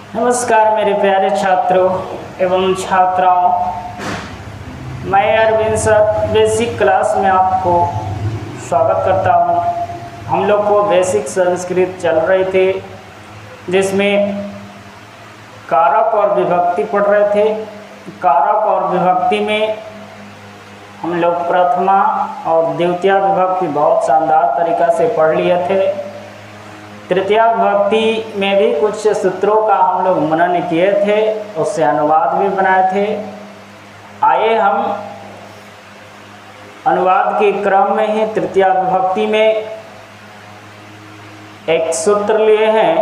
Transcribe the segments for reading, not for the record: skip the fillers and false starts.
नमस्कार मेरे प्यारे छात्रों एवं छात्राओं, मैं अरविंद सर बेसिक क्लास में आपको स्वागत करता हूं। हम लोग को बेसिक संस्कृत चल रहे थे जिसमें कारक और विभक्ति पढ़ रहे थे। कारक और विभक्ति में हम लोग प्रथमा और द्वितीया विभक्ति बहुत शानदार तरीक़ा से पढ़ लिए थे। तृतीया विभक्ति में भी कुछ सूत्रों का हम लोग मनन किए थे, उससे अनुवाद भी बनाए थे। आइए हम अनुवाद के क्रम में ही तृतीया विभक्ति में एक सूत्र लिए हैं,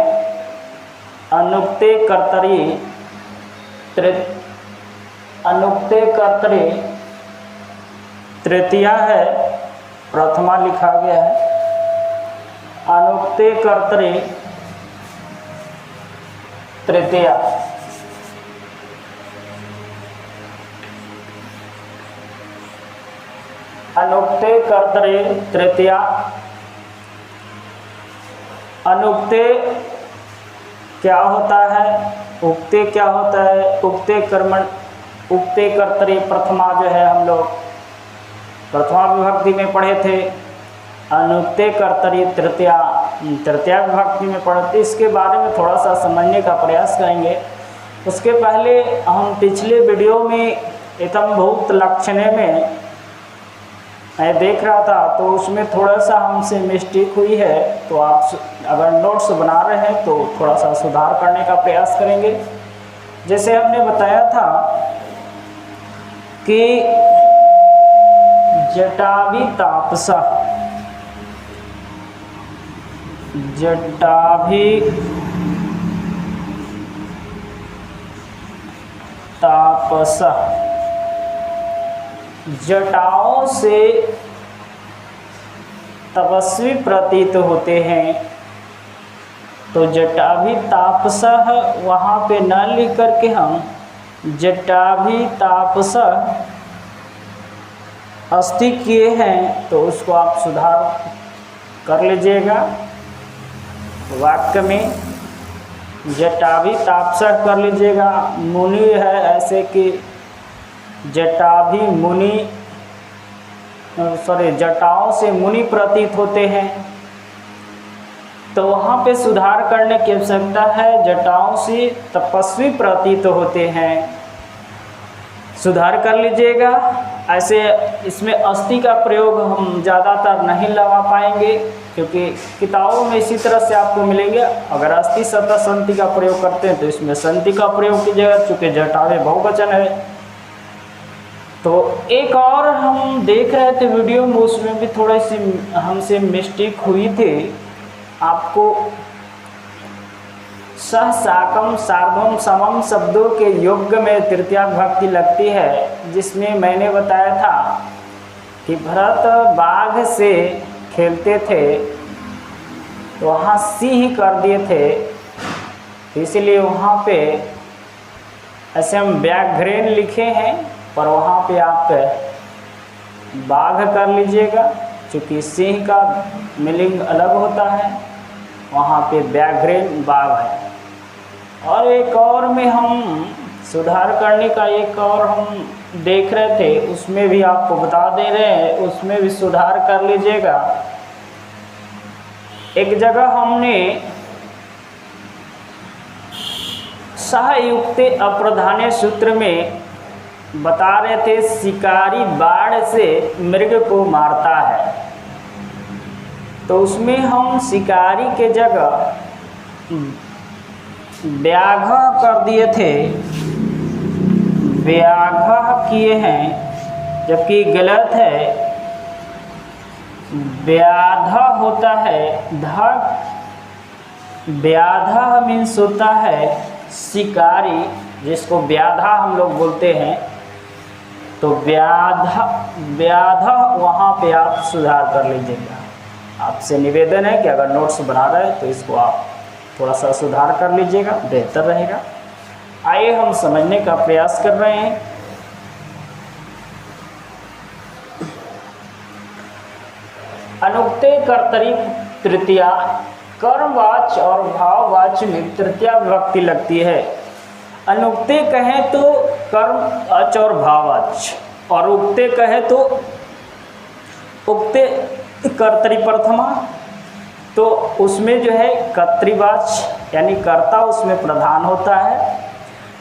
अनुक्ते कर्तरी। अनुक्ते कर्तरी तृतीया है, प्रथमा लिखा गया है। अनुक्ते कर्तरी तृतीया। अनुक्ते कर्तरी तृतीया। अनुक्ते क्या होता है, उक्ते क्या होता है। उक्ते कर्मण, उक्ते कर्तरी प्रथमा जो है हम लोग प्रथमा विभक्ति में पढ़े थे। अनुक्ते कर्तरी तृतीया तृतीया विभक्ति में पढ़ते। इसके बारे में थोड़ा सा समझने का प्रयास करेंगे। उसके पहले हम पिछले वीडियो में इतंभूत लक्षणे में मैं देख रहा था, तो उसमें थोड़ा सा हमसे मिस्टेक हुई है। तो आप अगर नोट्स बना रहे हैं तो थोड़ा सा सुधार करने का प्रयास करेंगे। जैसे हमने बताया था कि जटाभि तापसा, जटाभि तापसा, जटाओं से तपस्वी प्रतीत होते हैं। तो जटाभि तापसः वहाँ पे न लिख करके हम जटाभि तापसः अस्थि किए हैं, तो उसको आप सुधार कर लीजिएगा। वाक्य में जटाभि तापसः कर लीजिएगा। मुनि है ऐसे कि जटाभि मुनि, जटाओं से मुनि प्रतीत होते हैं, तो वहाँ पे सुधार करने की आवश्यकता है। जटाओं से तपस्वी प्रतीत होते हैं, सुधार कर लीजिएगा। ऐसे इसमें अस्थि का प्रयोग हम ज़्यादातर नहीं लगा पाएंगे, क्योंकि किताबों में इसी तरह से आपको मिलेंगे। अगर अस्थि सतह संति का प्रयोग करते हैं तो इसमें संति का प्रयोग कीजिएगा, चूँकि जटावे बहुवचन है। तो एक और हम देख रहे थे वीडियो में, उसमें भी थोड़ी सी हमसे मिस्टेक हुई थी। आपको सह साकम सार्वम समम शब्दों के योग्य में तृतीया विभक्ति लगती है, जिसमें मैंने बताया था कि भरत बाघ से खेलते थे तो वहाँ सिंह कर दिए थे, इसलिए वहाँ पे ऐसे हम व्याघ्रेण लिखे हैं, पर वहाँ पे आप बाघ कर लीजिएगा, क्योंकि सिंह का मीनिंग अलग होता है, वहाँ पे व्याघ्रेण बाघ है। और एक और में हम सुधार करने का एक और हम देख रहे थे, उसमें भी आपको बता दे रहे हैं, उसमें भी सुधार कर लीजिएगा। एक जगह हमने सहयुक्ते अप्रधाने सूत्र में बता रहे थे शिकारी बाण से मृग को मारता है, तो उसमें हम शिकारी के जगह व्याघ कर दिए थे, व्याघ किए हैं, जबकि गलत है। व्याध होता है, ध व्याध मीन्स होता है शिकारी, जिसको व्याधा हम लोग बोलते हैं। तो व्याध वहाँ पे आप सुधार कर लीजिएगा। आपसे निवेदन है कि अगर नोट्स बना रहे हैं तो इसको आप थोड़ा सा सुधार कर लीजिएगा, बेहतर रहेगा। आइए हम समझने का प्रयास कर रहे हैं। अनुक्ते कर्तरी तृतीया कर्मवाच्य और भाववाच्य में तृतीया विभक्ति लगती है। अनुक्ते कहें तो कर्मवाच्य और भाववाच्य, और उक्ते कहें तो उक्ते कर्तरी प्रथमा, तो उसमें जो है कर्तृवाच्य यानी कर्ता उसमें प्रधान होता है।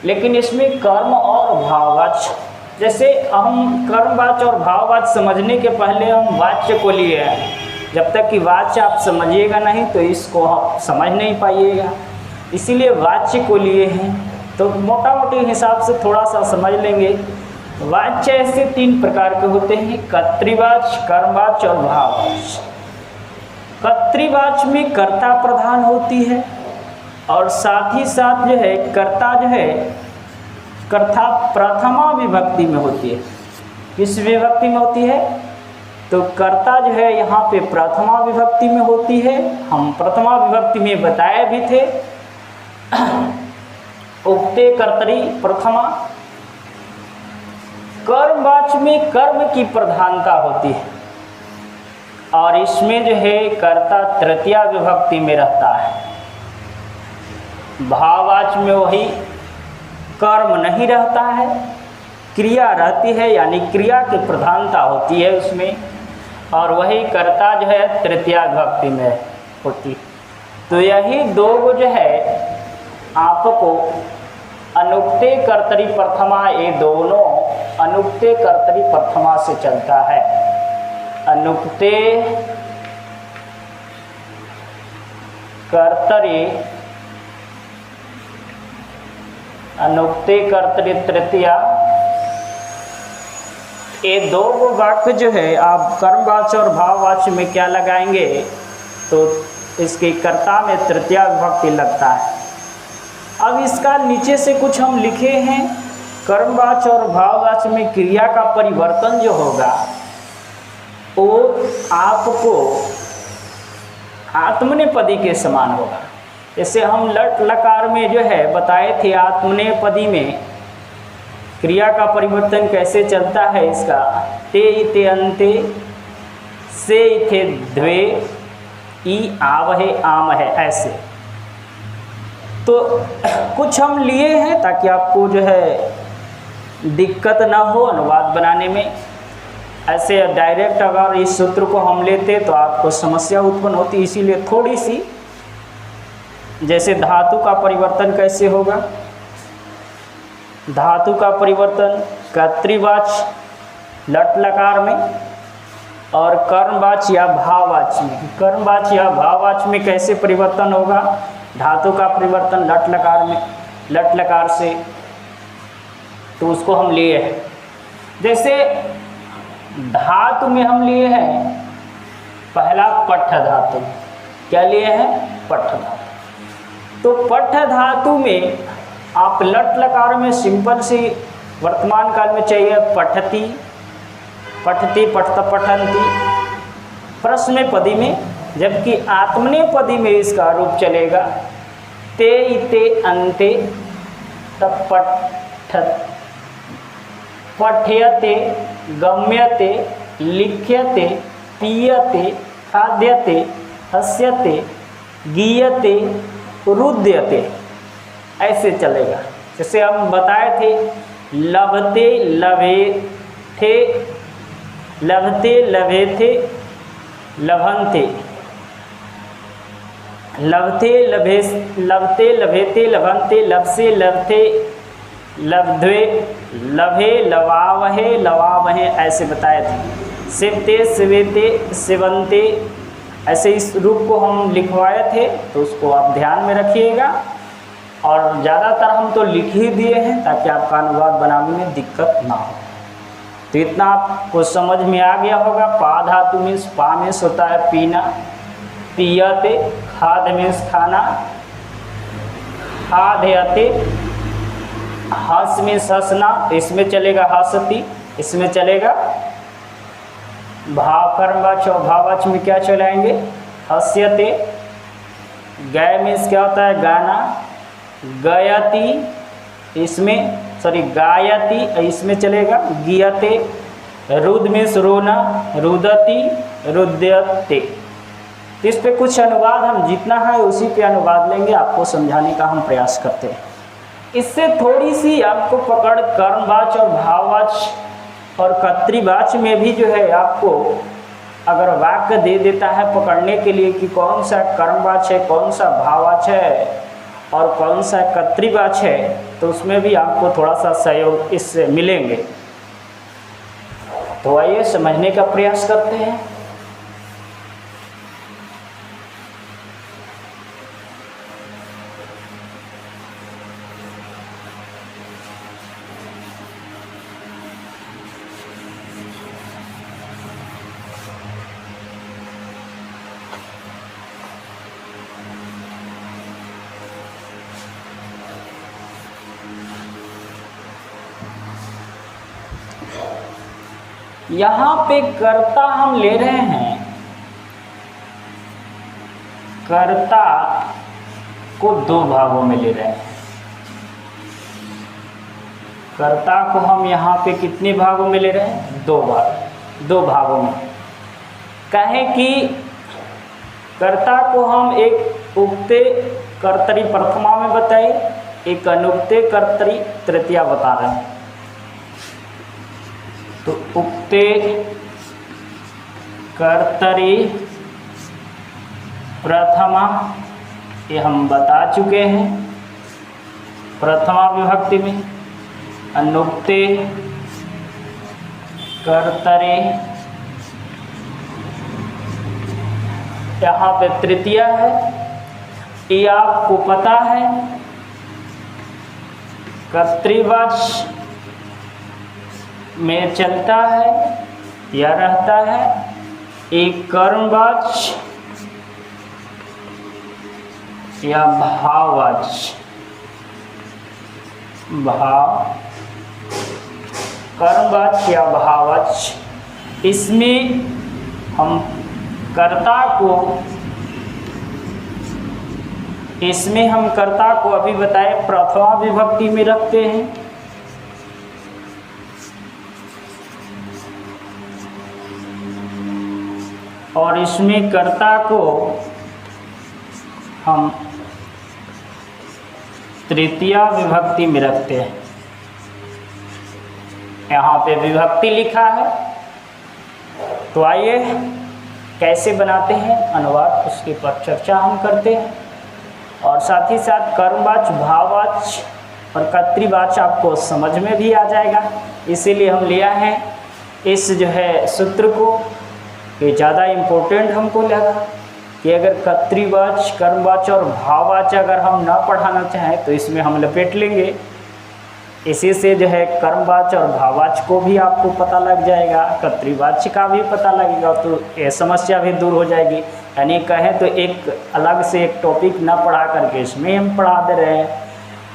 लेकिन इसमें कर्म और भाववाच्य, जैसे हम कर्मवाच्य और भाववाच्य समझने के पहले हम वाच्य को लिए हैं। जब तक कि वाच्य आप समझिएगा नहीं तो इसको आप समझ नहीं पाइएगा, इसीलिए वाच्य को लिए हैं। तो मोटा मोटी हिसाब से थोड़ा सा समझ लेंगे। वाच्य ऐसे 3 प्रकार के होते हैं, कर्तृवाच्य, कर्मवाच्य और भाववाच्य। कर्तृवाच्य में कर्ता प्रधान होती है और साथ ही साथ जो है कर्ता जो है कर्ता प्रथमा विभक्ति में होती है। किस विभक्ति में होती है? तो कर्ता जो है यहाँ पे प्रथमा विभक्ति में होती है। हम प्रथमा विभक्ति में बताए भी थे, उक्ते कर्तरी प्रथमा। कर्मवाच्य में कर्म की प्रधानता होती है और इसमें जो है कर्ता तृतीया विभक्ति में रहता है। भाववाच्य में वही कर्म नहीं रहता है, क्रिया रहती है, यानी क्रिया की प्रधानता होती है उसमें, और वही कर्ता जो है तृतीया विभक्ति में होती है। तो यही दो जो है आपको अनुक्ते कर्तरी प्रथमा, ये दोनों अनुक्ते कर्तरी प्रथमा से चलता है। अनुक्ते कर्तरी, अनुक्ते कर्तरी तृतीया, ये दो वाक्य जो है आप कर्मवाच्य और भाववाच्य में क्या लगाएंगे तो इसके कर्ता में तृतीया विभक्ति लगता है। अब इसका नीचे से कुछ हम लिखे हैं, कर्मवाच्य और भाववाच्य में क्रिया का परिवर्तन जो होगा वो आपको आत्मनेपदी के समान होगा। जैसे हम लट लकार में जो है बताए थे, आत्मनेपदी में क्रिया का परिवर्तन कैसे चलता है इसका, ते इते अन्ते, से इथे द्वे, ई आवहे आम है, ऐसे। तो कुछ हम लिए हैं ताकि आपको जो है दिक्कत ना हो अनुवाद बनाने में। ऐसे डायरेक्ट अगर इस सूत्र को हम लेते तो आपको समस्या उत्पन्न होती, इसीलिए थोड़ी सी, जैसे धातु का परिवर्तन कैसे होगा, धातु का परिवर्तन कर्तृवाच्य लट लकार में और कर्मवाच्य या भाववाच्य में, कर्मवाच्य या भाववाच्य में कैसे परिवर्तन होगा, धातु का परिवर्तन लट लकार में, लट लकार से, तो उसको हम लिए हैं। जैसे धातु में हम लिए हैं पहला पठ धातु, क्या लिए हैं? पठ धातु। तो पठ धातु में आप लट लकार में सिंपल सी वर्तमान काल में चाहिए पठती, पठती, पठत, पठन्ति प्रश्नपदी में, जबकि आत्मनेपदी में इसका रूप चलेगा ते इते अन्ते, तब पठत, पठ्यते, गम्यते, लिख्यते, पीयते, खाद्यते, हस्यते, गीयते, रुद्यते, ऐसे चलेगा। जैसे हम बताए थे लभते, लभे थे, लभते, लभे थे, लभन्ते, लभते, लभे, लभते, लभेते, लभन्ते, लभसे, लभते, लब्ध्वे, लभे, लवावहे, लवावहे, ऐसे बताए थे। सिवते, सिवेते, सिवंते, ऐसे इस रूप को हम लिखवाए थे, तो उसको आप ध्यान में रखिएगा। और ज़्यादातर हम तो लिख ही दिए हैं ताकि आपका अनुवाद बनाने में दिक्कत ना हो। तो इतना आपको समझ में आ गया होगा। पा धातु मीन्स, पा मीन्स होता है पीना, पियते, खाद मीन्स खाना, खाद्यते, हंस मीन्स हंसना, इसमें चलेगा हंसती, इसमें चलेगा भाव, कर्मवाच्य और भाववाच्य में क्या चलाएंगे? हस्यते। गय मीन्स क्या होता है? गाना, गयति, इसमें सॉरी गायति, इसमें चलेगा गीयते। रुद मीन्स रोना, रुदति, रुद्यते। तो इस पे कुछ अनुवाद हम जितना है उसी पे अनुवाद लेंगे, आपको समझाने का हम प्रयास करते हैं। इससे थोड़ी सी आपको पकड़ कर्मवाच और भाववाच और कर्तृवाच में भी जो है आपको अगर वाक्य दे देता है पकड़ने के लिए कि कौन सा कर्मवाच है, कौन सा भाववाच है और कौन सा कर्तृवाच है, तो उसमें भी आपको थोड़ा सा सहयोग इससे मिलेंगे। तो आइए समझने का प्रयास करते हैं। यहाँ पे कर्ता हम ले रहे हैं, कर्ता को दो भागों में ले रहे हैं। कर्ता को हम यहाँ पे कितने भागों में ले रहे हैं? दो भागों में। कहें कि कर्ता को हम एक उक्ते कर्तरी प्रथमा में बताए, एक अनुक्ते कर्तरी तृतीया बता रहे हैं। तो उक्ते कर्तरी प्रथमा ये हम बता चुके हैं प्रथमा विभक्ति में। अनुक्ते कर्तरी यहाँ पे तृतीया है, ये आपको पता है। कर्तृवाच में चलता है या रहता है, एक कर्मवाच या भाववाच, कर्मवाच या भाववाच, इसमें हम कर्ता को अभी बताए प्रथमा विभक्ति में रखते हैं। और इसमें कर्ता को हम तृतीया विभक्ति में रखते हैं। यहाँ पे विभक्ति लिखा है, तो आइए कैसे बनाते हैं अनुवाद उसके पर चर्चा हम करते हैं। और साथ ही साथ कर्मवाच, भाववाच और कर्तृवाच आपको समझ में भी आ जाएगा। इसीलिए हम लिया है इस जो है सूत्र को, ये ज़्यादा इम्पोर्टेंट हमको लगा कि अगर कर्तृवाच, कर्मवाच और भाववाच अगर हम ना पढ़ाना चाहें तो इसमें हम लपेट लेंगे। इसी से जो है कर्मवाच और भाववाच को भी आपको पता लग जाएगा, कर्तृवाच का भी पता लगेगा, तो ये समस्या भी दूर हो जाएगी। यानी कहें तो एक अलग से एक टॉपिक ना पढ़ा करके इसमें हम पढ़ा दे रहे हैं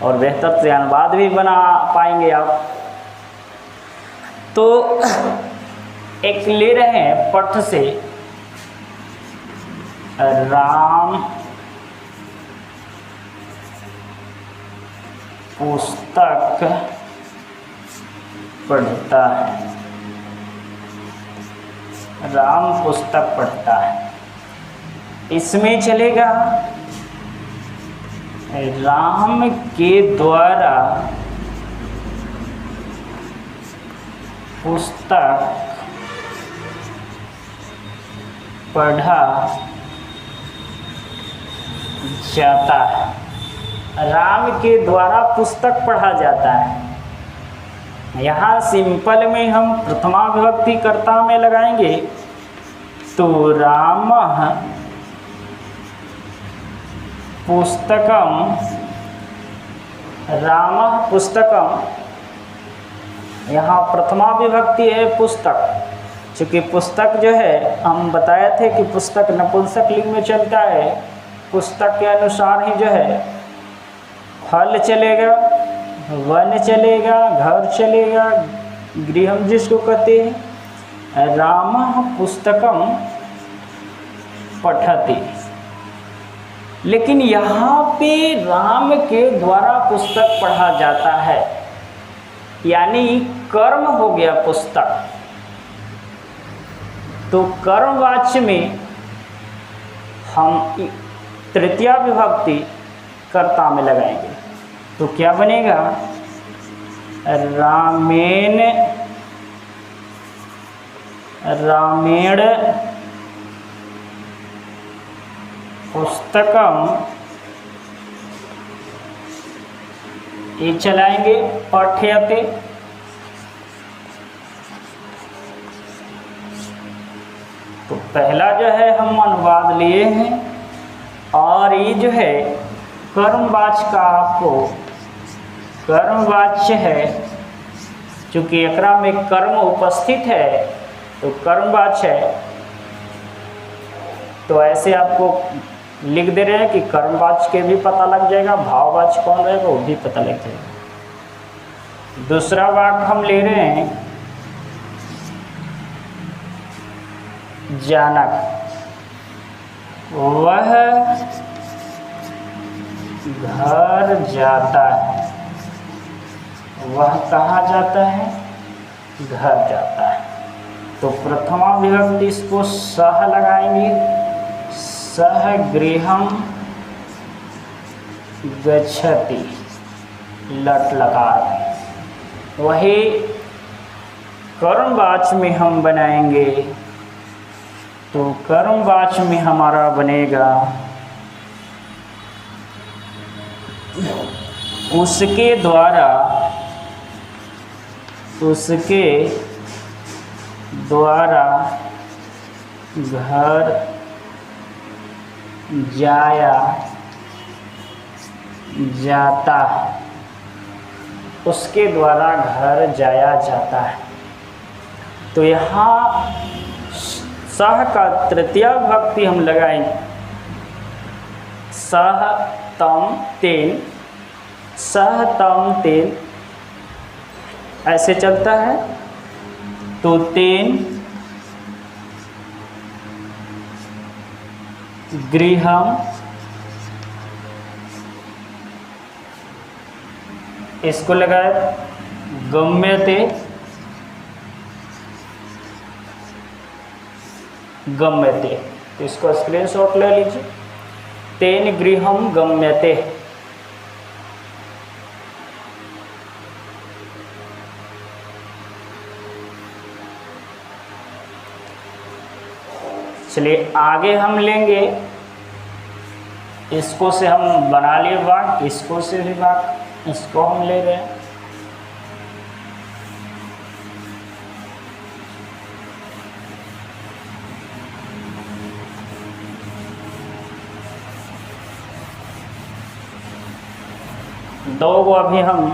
और बेहतर से अनुवाद भी बना पाएंगे आप। तो एक ले रहे हैं पठ से, राम पुस्तक पढ़ता है, राम पुस्तक पढ़ता है। इसमें चलेगा राम के द्वारा पुस्तक पढ़ा जाता है। राम के द्वारा पुस्तक पढ़ा जाता है। यहाँ सिंपल में हम प्रथमा विभक्ति कर्ता में लगाएंगे तो रामः पुस्तकम, रामः पुस्तकम, यहाँ प्रथमा विभक्ति है पुस्तक। चूँकि पुस्तक जो है हम बताए थे कि पुस्तक नपुंसक लिंग में चलता है, पुस्तक के अनुसार ही जो है फल चलेगा, वन चलेगा, घर चलेगा, गृहम जिसको कहते हैं। रामः पुस्तकम पठति, लेकिन यहाँ पे राम के द्वारा पुस्तक पढ़ा जाता है, यानी कर्म हो गया पुस्तक। तो कर्मवाच्य में हम तृतीया विभक्ति कर्ता में लगाएंगे तो क्या बनेगा, रामेण रामेण पुस्तकम, ये चलाएंगे पठ्यते। तो पहला जो है हम अनुवाद लिए हैं और ये जो है कर्मवाच्य का आपको कर्मवाच्य है, चूँकि एकरा में कर्म उपस्थित है तो कर्मवाच्य है। तो ऐसे आपको लिख दे रहे हैं कि कर्मवाच्य के भी पता लग जाएगा, भाववाच्य कौन रहेगा वो भी पता लग जाएगा। दूसरा वाक्य हम ले रहे हैं जानक, वह घर जाता है, वह कहाँ जाता है, घर जाता है। तो प्रथमा विभक्ति इसको सह लगाएंगे, सह गृहम गच्छति, लट लकार। वही कर्मवाच्य में हम बनाएंगे तो कर्मवाच्य में हमारा बनेगा उसके द्वारा घर जाया जाता है, उसके द्वारा घर जाया जाता है। तो यहाँ सह का तृतीया विभक्ति हम लगाएंगे, सह तम तेन, सह तम तेन ऐसे चलता है। तो तेन गृहम, इसको लगाए गम्यते, गम्यते। तो इसको स्क्रीनशॉट ले लीजिए, तेन गृहम गम्यते। चलिए आगे हम लेंगे, इसको से हम बना लिए वाक्य, इसको से भी वाक्य, इसको हम ले रहे हैं। दो वो अभी हम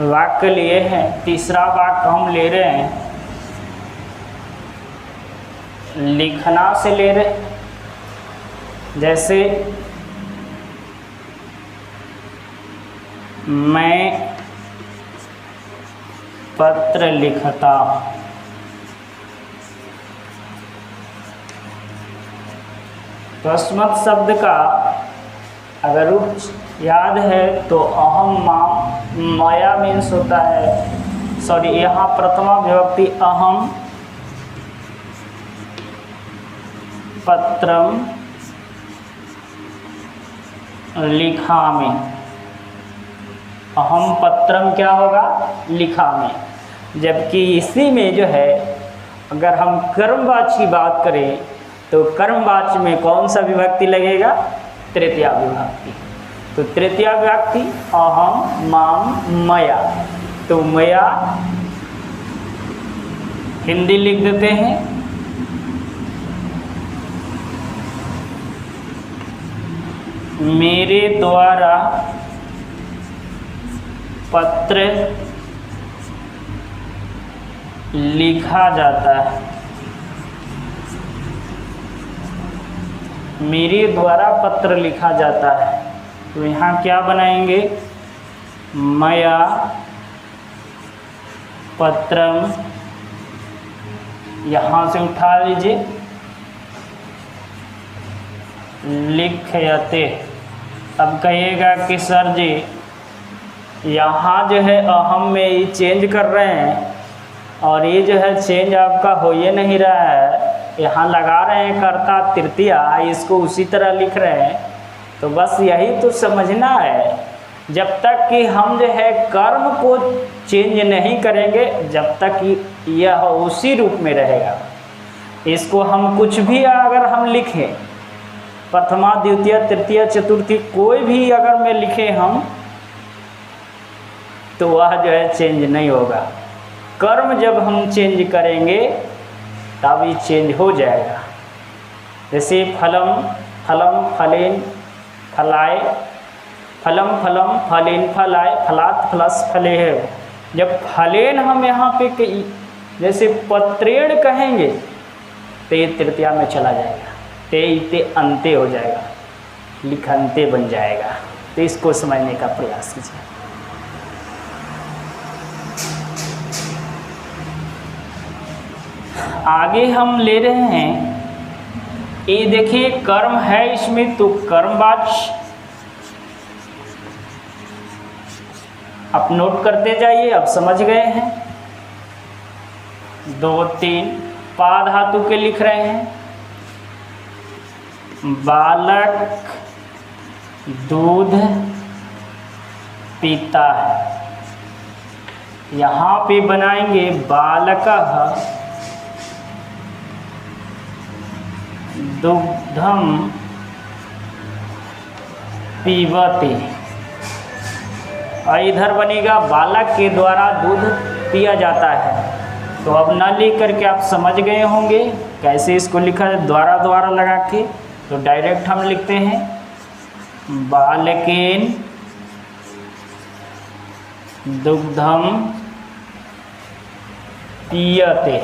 वाक्य लिए हैं, तीसरा वाक्य हम ले रहे हैं लिखना से ले रहे। जैसे मैं पत्र लिखता, तस्मत् शब्द का अगर रूप याद है तो अहम माम मया मीन्स होता है, सॉरी यहाँ प्रथमा विभक्ति अहम पत्रम लिखामि, अहम पत्रम क्या होगा, लिखामि। जबकि इसी में जो है अगर हम कर्मवाच्य की बात करें तो कर्मवाच्य में कौन सा विभक्ति लगेगा, तृतीया विभक्ति। तो तृतीया विभक्ति अहम माम मया, तो मया हिंदी लिख देते हैं मेरे द्वारा पत्र लिखा जाता है, मेरे द्वारा पत्र लिखा जाता है। तो यहाँ क्या बनाएंगे, मया पत्रम, यहाँ से उठा लीजिए लिखयते। अब कहिएगा कि सर जी यहाँ जो है अहम में ये चेंज कर रहे हैं और ये जो है चेंज आपका हो ही नहीं रहा है, यहाँ लगा रहे हैं कर्ता तृतीया, इसको उसी तरह लिख रहे हैं। तो बस यही तो समझना है, जब तक कि हम जो है कर्म को चेंज नहीं करेंगे, जब तक कि यह उसी रूप में रहेगा। इसको हम कुछ भी अगर हम लिखें, प्रथमा द्वितीय तृतीय चतुर्थी कोई भी अगर में लिखें हम, तो वह जो है चेंज नहीं होगा। कर्म जब हम चेंज करेंगे तब ये चेंज हो जाएगा। जैसे फलम फलम फलेन फलाए, फलम फलम फलेन फलाए, फलात प्लस फले है। जब फलेन हम यहाँ पे जैसे पत्रेण कहेंगे तो ये तृतीया में चला जाएगा, ते इते अंते हो जाएगा, लिखंते बन जाएगा। तो इसको समझने का प्रयास कीजिए। आगे हम ले रहे हैं, ये देखिए कर्म है इसमें, तो कर्मवाच्य आप नोट करते जाइए। अब समझ गए हैं। 2 3 पा धातु के लिख रहे हैं। बालक दूध पीता है, यहाँ पे बनाएंगे बालकः दुग्धम पीबते, और इधर बनेगा बालक के द्वारा दूध पिया जाता है। तो अब न लिख करके आप समझ गए होंगे कैसे इसको लिखा है, द्वारा द्वारा लगा के। तो डायरेक्ट हम लिखते हैं बालकेन दुग्धम पीयते,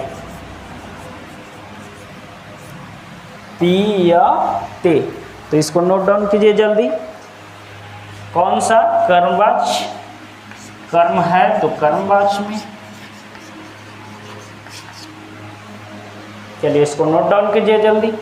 पीयते। तो इसको नोट डाउन कीजिए जल्दी। कौन सा? कर्मवाच्य। कर्म है तो कर्मवाच्य में। चलिए इसको नोट डाउन कीजिए जल्दी।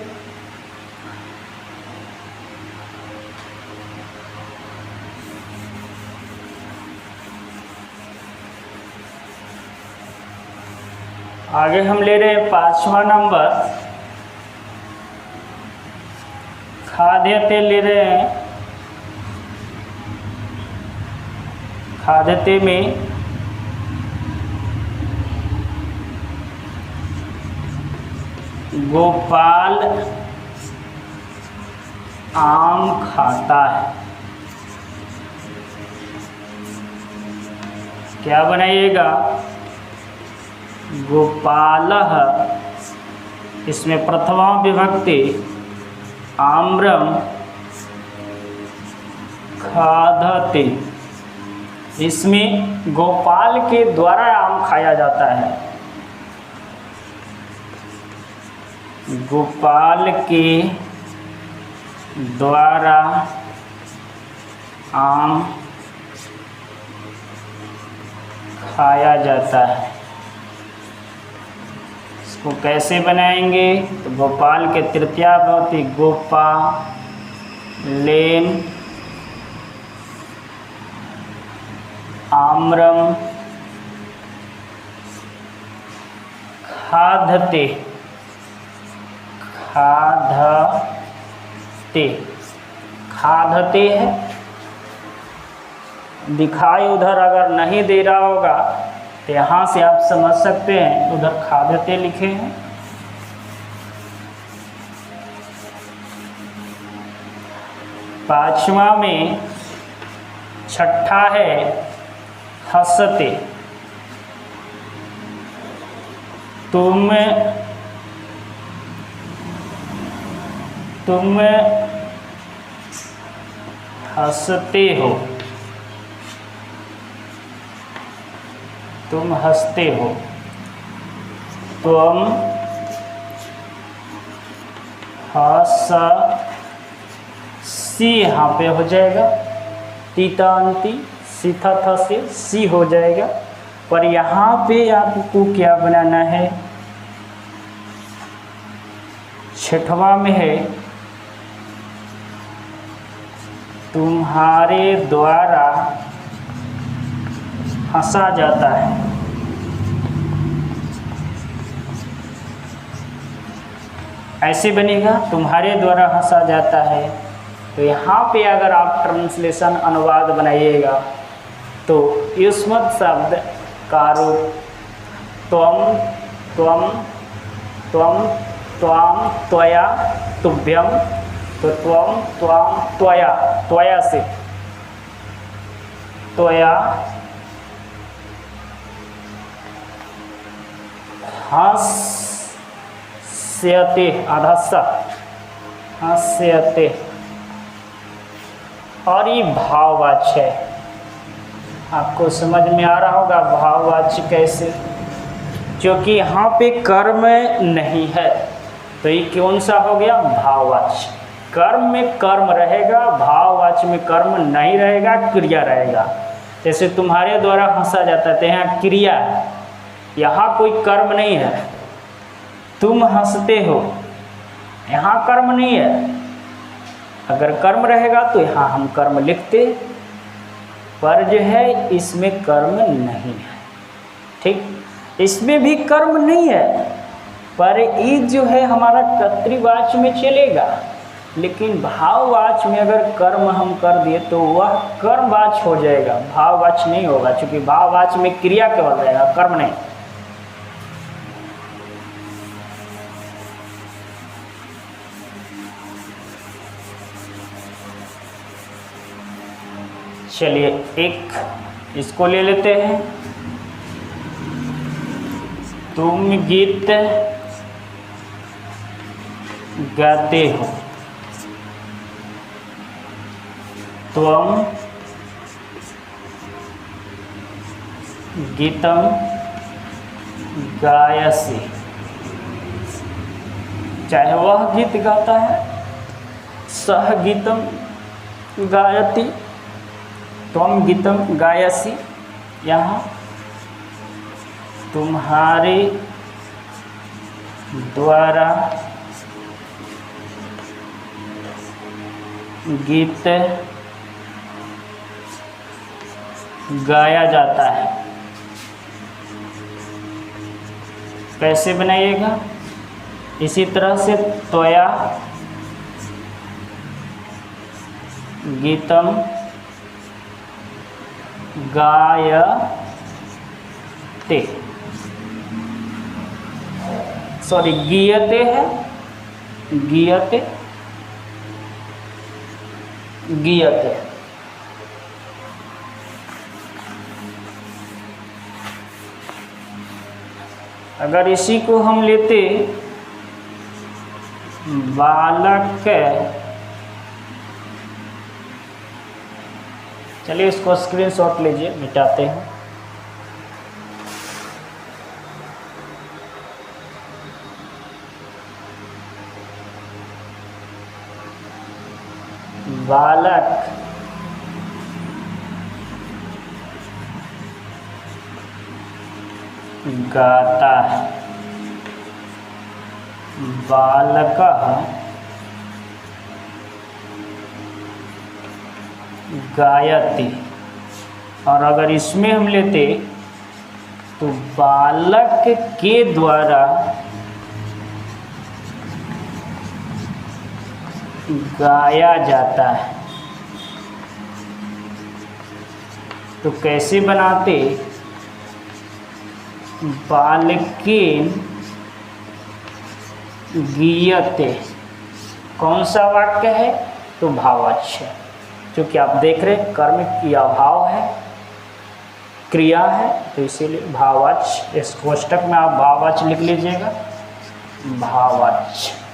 आगे हम ले रहे हैं 5वां नंबर, खाद्यते ले रहे हैं। खाद्यते में गोपाल आम खाता है। क्या बनाइएगा? गोपालः, इसमें प्रथमा विभक्ति आम्रम खादते, इसमें गोपाल के द्वारा आम खाया जाता है। गोपाल के द्वारा आम खाया जाता है। इसको कैसे बनाएंगे? तो गोपाल के तृतीया भवति गोपा लेन आम्रम खादते, खादते, खादते है। दिखाई उधर अगर नहीं दे रहा होगा तो यहाँ से आप समझ सकते हैं, उधर खादते लिखे हैं। पांचवा में छठा है हंसते। तुम हंसते हो, तुम हंसते हो। तुम सी यहाँ पे हो जाएगा, तीता अंति सीथा था से सी हो जाएगा। पर यहाँ पे आपको क्या बनाना है? छठवा में है तुम्हारे द्वारा हंसा जाता है। ऐसे बनेगा, तुम्हारे द्वारा हंसा जाता है। तो यहाँ पे अगर आप ट्रांसलेशन अनुवाद बनाइएगा तो युष्मत् शब्द का रूप त्वम त्वम त्वम त्वाम त्वया तुभ्यम, तो त्वम त्वाम त्वया, त्वया से त्वया हंस्यते, आधा सा हंस्यते, और ये भाववाच्य है। आपको समझ में आ रहा होगा भाववाच्य कैसे, क्योंकि यहाँ पे कर्म नहीं है तो ये कौन सा हो गया, भाववाच्य। कर्म में कर्म रहेगा, भाववाच्य में कर्म नहीं रहेगा, क्रिया रहेगा। जैसे तुम्हारे द्वारा हंसा जाता है तो यहाँ क्रिया है, यहाँ कोई कर्म नहीं है। तुम हंसते हो, यहाँ कर्म नहीं है। अगर कर्म रहेगा तो यहाँ हम कर्म लिखते, पर जो है इसमें कर्म नहीं है। ठीक, इसमें भी कर्म नहीं है, पर ये जो है हमारा कर्तृवाच्य में चलेगा। लेकिन भाववाच्य में अगर कर्म हम कर दिए तो वह कर्मवाच्य हो जाएगा, भाववाच्य नहीं होगा, क्योंकि भाववाच्य में क्रिया केवल रहेगा, कर्म नहीं। चलिए एक इसको ले लेते हैं। तुम गीत गाते हो, त्वम गीतम गायसी, चाहे वह गीत गाता है, सह गीतम गायति, त्वम गीतम गायसी, यहाँ तुम्हारे द्वारा गीत गाया जाता है। कैसे बनाइएगा, इसी तरह से त्वया गीतम गायते, सॉरी गीयते है, गीयते गीयते। अगर इसी को हम लेते बालक, चलिए इसको स्क्रीनशॉट लीजिए, मिटाते हैं। बालक गाता है, बालकः गायति। और अगर इसमें हम लेते तो बालक के द्वारा गाया जाता है। तो कैसे बनाते, बालकेन गीयते, कौन सा वाक्य है, तो भाववाच्य, क्योंकि आप देख रहे कर्म की अभाव है, क्रिया है, तो इसीलिए भाववाच्य। इस कोष्टक में आप भाववाच्य लिख लीजिएगा, भाववाच्य।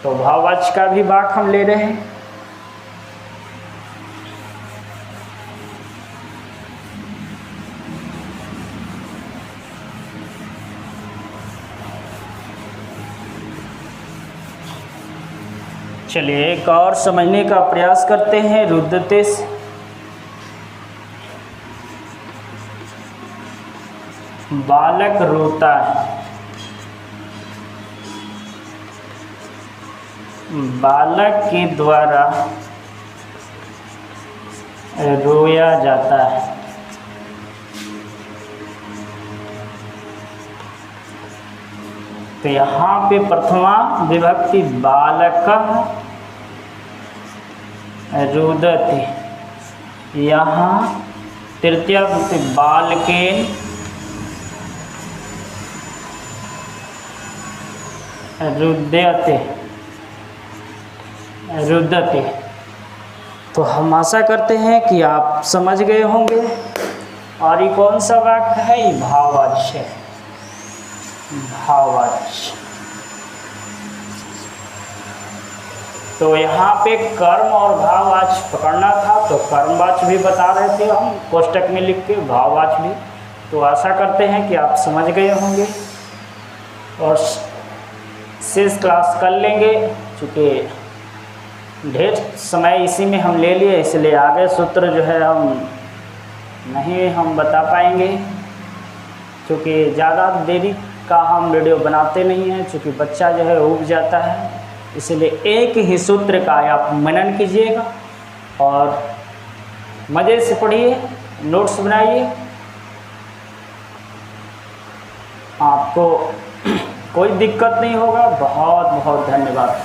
तो भाववाच्य का भी वाक्य हम ले रहे हैं। चलिए एक और समझने का प्रयास करते हैं रुदते से। बालक रोता है, बालक के द्वारा रोया जाता है। तो तो यहाँ पे प्रथमा विभक्ति बालकः रुदति, यहाँ तृतीया विभक्ति बालकेन रुद्यते रुदते। तो हम आशा करते हैं कि आप समझ गए होंगे। और ये कौन सा वाक्य है? ये भाववाच्य है, भाववाच्य। तो यहाँ पे कर्म और भाववाच्य पकड़ना था, तो कर्मवाच्य भी बता रहे थे हम कोष्टक में लिख के, भाववाच्य भी। तो आशा करते हैं कि आप समझ गए होंगे और शेष क्लास कर लेंगे, चूँकि ढेर समय इसी में हम ले लिए, इसलिए आगे सूत्र जो है हम बता पाएंगे, क्योंकि ज़्यादा देरी का हम वीडियो बनाते नहीं हैं, क्योंकि बच्चा जो है ऊब जाता है। इसलिए एक ही सूत्र का आप मनन कीजिएगा और मज़े से पढ़िए, नोट्स बनाइए। आपको कोई दिक्कत नहीं होगा। बहुत बहुत धन्यवाद।